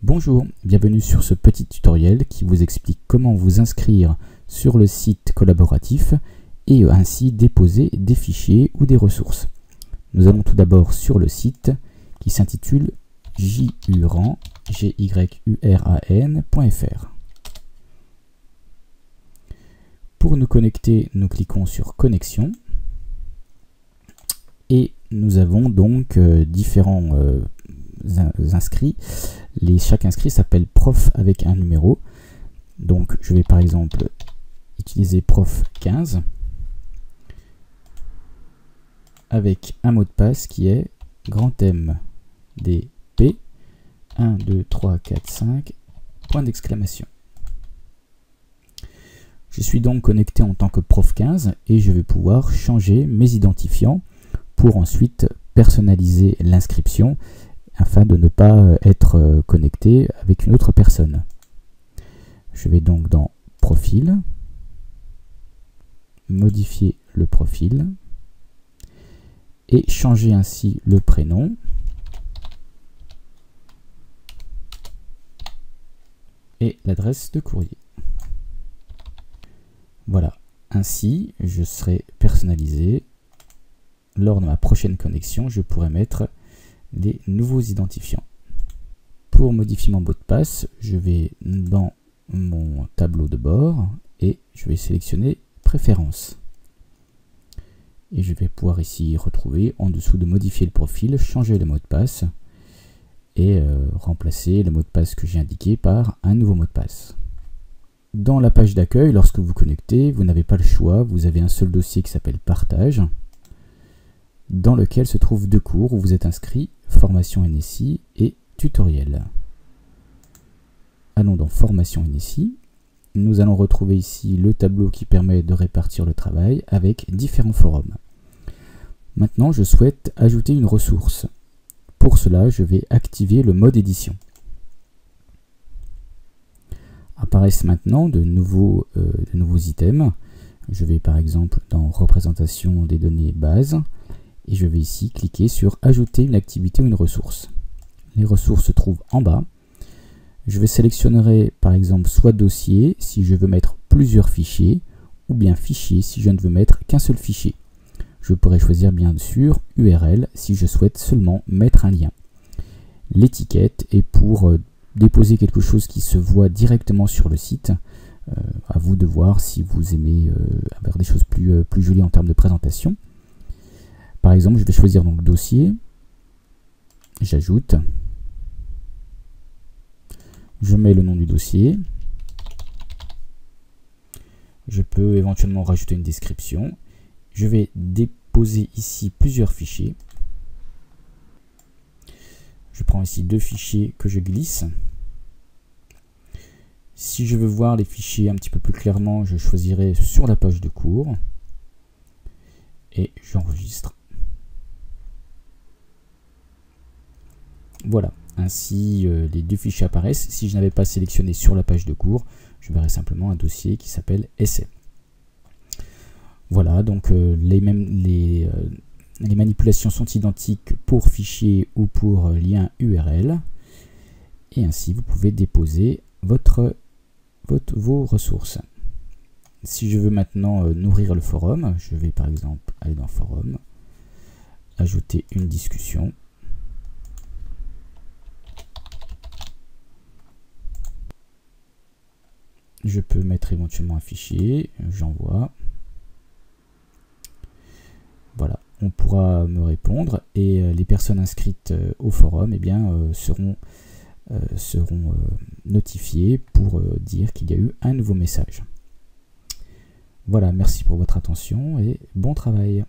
Bonjour, bienvenue sur ce petit tutoriel qui vous explique comment vous inscrire sur le site collaboratif et ainsi déposer des fichiers ou des ressources. Nous allons tout d'abord sur le site qui s'intitule gyuran.fr. Pour nous connecter, nous cliquons sur Connexion et nous avons donc différents inscrits. Chaque inscrit s'appelle prof avec un numéro. Donc je vais par exemple utiliser prof 15 avec un mot de passe qui est grand M D P 1 2 3 4 5 point d'exclamation. Je suis donc connecté en tant que prof 15 et je vais pouvoir changer mes identifiants pour ensuite personnaliser l'inscription afin de ne pas être connecté avec une autre personne. Je vais donc dans Profil, modifier le profil et changer ainsi le prénom et l'adresse de courrier. Voilà, ainsi je serai personnalisé. Lors de ma prochaine connexion, je pourrai mettre des nouveaux identifiants. Pour modifier mon mot de passe, je vais dans mon tableau de bord et je vais sélectionner Préférences. Et je vais pouvoir ici retrouver en dessous de modifier le profil, changer le mot de passe et remplacer le mot de passe que j'ai indiqué par un nouveau mot de passe. Dans la page d'accueil, lorsque vous connectez, vous n'avez pas le choix, vous avez un seul dossier qui s'appelle Partage, dans lequel se trouvent deux cours où vous êtes inscrit, Formation NSI et Tutoriel. Allons dans Formation NSI. Nous allons retrouver ici le tableau qui permet de répartir le travail avec différents forums. Maintenant, je souhaite ajouter une ressource. Pour cela, je vais activer le mode édition. Apparaissent maintenant de nouveaux items. Je vais par exemple dans Représentation des données bases et je vais ici cliquer sur Ajouter une activité ou une ressource. Les ressources se trouvent en bas. Je vais sélectionner par exemple soit dossier si je veux mettre plusieurs fichiers ou bien fichier si je ne veux mettre qu'un seul fichier. Je pourrais choisir bien sûr URL si je souhaite seulement mettre un lien. L'étiquette est pour déposer quelque chose qui se voit directement sur le site. À vous de voir si vous aimez avoir des choses plus jolies en termes de présentation. Par exemple, je vais choisir donc dossier, j'ajoute, je mets le nom du dossier, je peux éventuellement rajouter une description, je vais déposer ici plusieurs fichiers. Je prends ici deux fichiers que je glisse. Si je veux voir les fichiers un petit peu plus clairement, je choisirai sur la page de cours et j'enregistre. Voilà, ainsi les deux fichiers apparaissent. Si je n'avais pas sélectionné sur la page de cours, je verrai simplement un dossier qui s'appelle Essai. Voilà, donc les manipulations sont identiques pour fichier ou pour lien URL. Et ainsi, vous pouvez déposer vos ressources. Si je veux maintenant nourrir le forum, je vais par exemple aller dans Forum, ajouter une discussion. Je peux mettre éventuellement un fichier, j'envoie. Voilà, on pourra me répondre et les personnes inscrites au forum seront notifiées pour dire qu'il y a eu un nouveau message. Voilà, merci pour votre attention et bon travail.